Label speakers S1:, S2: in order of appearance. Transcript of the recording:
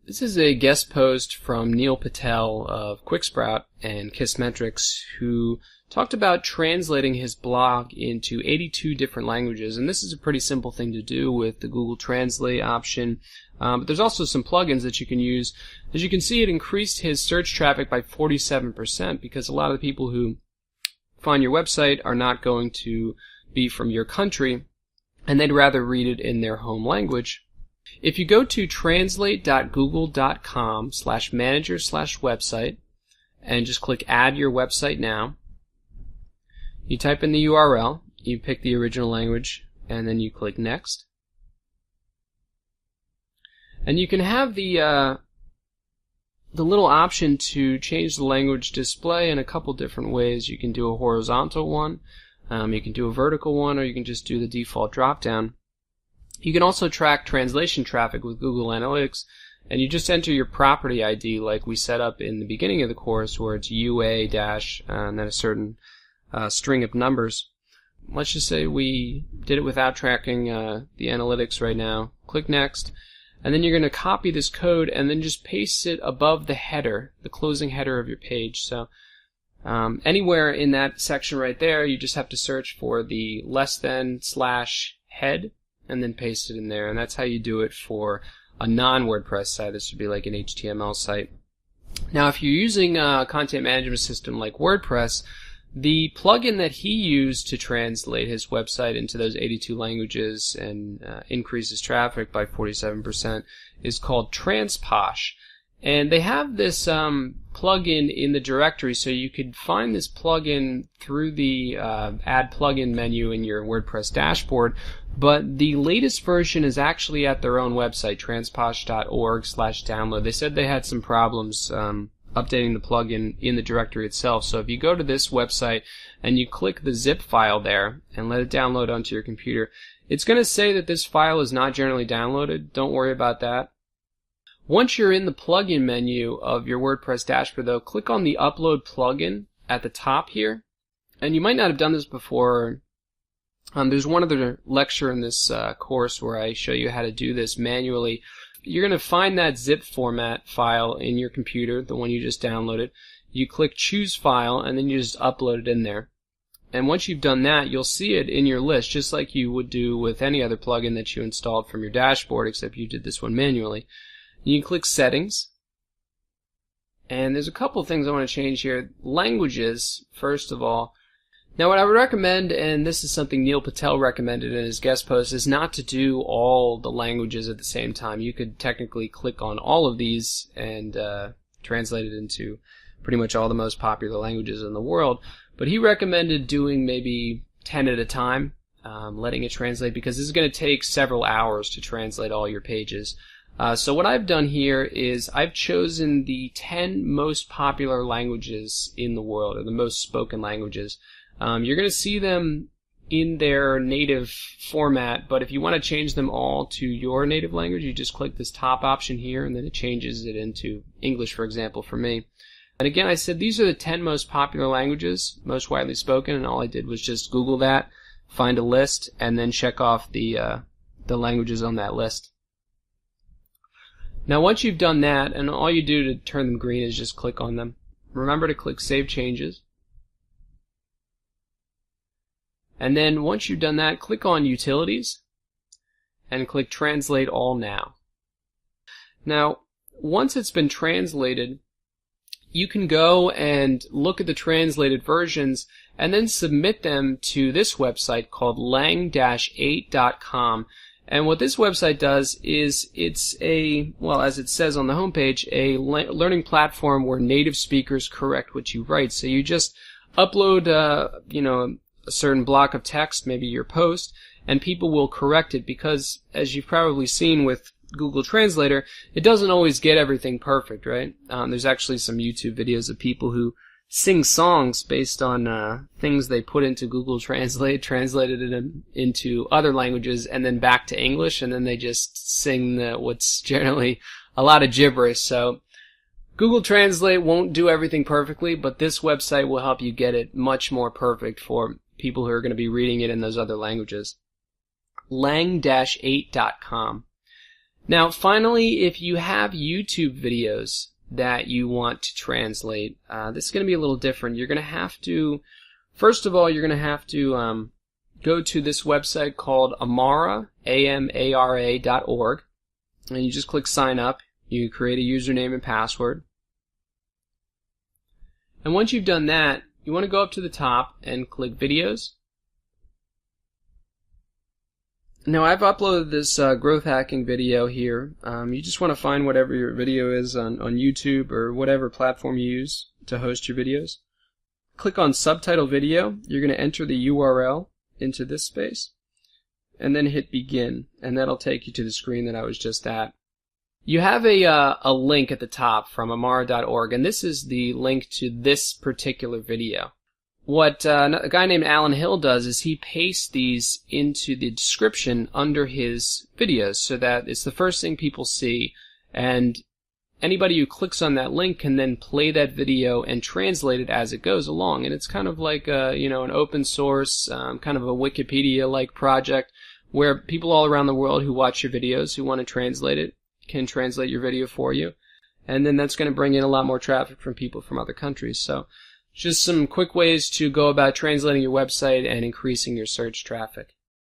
S1: This is a guest post from Neil Patel of Quicksprout and Kissmetrics, who talked about translating his blog into 82 different languages. And this is a pretty simple thing to do with the Google Translate option. But there's also some plugins that you can use. As you can see, it increased his search traffic by 47% because a lot of the people who find your website are not going to be from your country, and they'd rather read it in their home language. If you go to translate.google.com/manager/website and just click Add Your Website Now, you type in the URL, you pick the original language, and then you click Next. And you can have the little option to change the language display in a couple different ways. You can do a horizontal one, you can do a vertical one, or you can just do the default drop-down. You can also track translation traffic with Google Analytics, and you just enter your property ID like we set up in the beginning of the course, where it's UA dash and then a certain string of numbers. Let's just say we did it without tracking the analytics right now. Click Next, and then you're going to copy this code and then just paste it above the header, the closing header of your page. So anywhere in that section right there, you just have to search for the /head and then paste it in there. And that's how you do it for a non-WordPress site. This would be like an HTML site. Now, if you're using a content management system like WordPress, the plugin that he used to translate his website into those 82 languages and increase his traffic by 47% is called Transposh. And they have this plugin in the directory, so you could find this plugin through the Add Plugin menu in your WordPress dashboard. But the latest version is actually at their own website, transposh.org/download. They said they had some problems updating the plugin in the directory itself. So if you go to this website and you click the zip file there and let it download onto your computer, it's going to say that this file is not generally downloaded. Don't worry about that. Once you're in the plugin menu of your WordPress dashboard, though, click on the Upload plugin at the top here. And you might not have done this before. There's one other lecture in this course where I show you how to do this manually. You're going to find that zip format file in your computer, the one you just downloaded. You click Choose File, and then you just upload it in there. And once you've done that, you'll see it in your list, just like you would do with any other plugin that you installed from your dashboard, except you did this one manually. You can click Settings. And there's a couple things I want to change here. Languages, first of all. Now, what I would recommend, and this is something Neil Patel recommended in his guest post, is not to do all the languages at the same time. You could technically click on all of these and translate it into pretty much all the most popular languages in the world. But he recommended doing maybe 10 at a time, letting it translate, because this is going to take several hours to translate all your pages. So what I've done here is I've chosen the 10 most popular languages in the world, or the most spoken languages. You're going to see them in their native format, but if you want to change them all to your native language, you just click this top option here, and then it changes it into English, for example, for me. And again, I said these are the 10 most popular languages, most widely spoken, and all I did was just Google that, find a list, and then check off the languages on that list. Now, once you've done that, and all you do to turn them green is just click on them. Remember to click Save Changes. And then once you've done that, click on Utilities and click Translate All Now. Now, once it's been translated, you can go and look at the translated versions and then submit them to this website called lang-8.com. And what this website does is it's a, well, as it says on the homepage, a learning platform where native speakers correct what you write. So you just upload, a certain block of text, maybe your post, and people will correct it, because as you've probably seen with Google Translator, it doesn't always get everything perfect, right? There's actually some YouTube videos of people who sing songs based on things they put into Google Translate, translated it into other languages, and then back to English, and then they just sing what's generally a lot of gibberish. So Google Translate won't do everything perfectly, but this website will help you get it much more perfect for people who are going to be reading it in those other languages. lang-8.com. Now, finally, if you have YouTube videos that you want to translate, this is going to be a little different. You're going to have to, first of all, you're going to have to go to this website called Amara, amara.org, and you just click sign up. You create a username and password. And once you've done that, you want to go up to the top and click videos. Now I've uploaded this growth hacking video here. You just want to find whatever your video is on YouTube or whatever platform you use to host your videos. Click on subtitle video. You're going to enter the URL into this space and then hit begin, and that'll take you to the screen that I was just at. You have a link at the top from amara.org, and this is the link to this particular video. What a guy named Alan Hill does is he pastes these into the description under his videos so that it's the first thing people see, and anybody who clicks on that link can then play that video and translate it as it goes along. And it's kind of like an open source, kind of a Wikipedia-like project where people all around the world who watch your videos who want to translate it can translate your video for you. And then that's going to bring in a lot more traffic from people from other countries. So just some quick ways to go about translating your website and increasing your search traffic.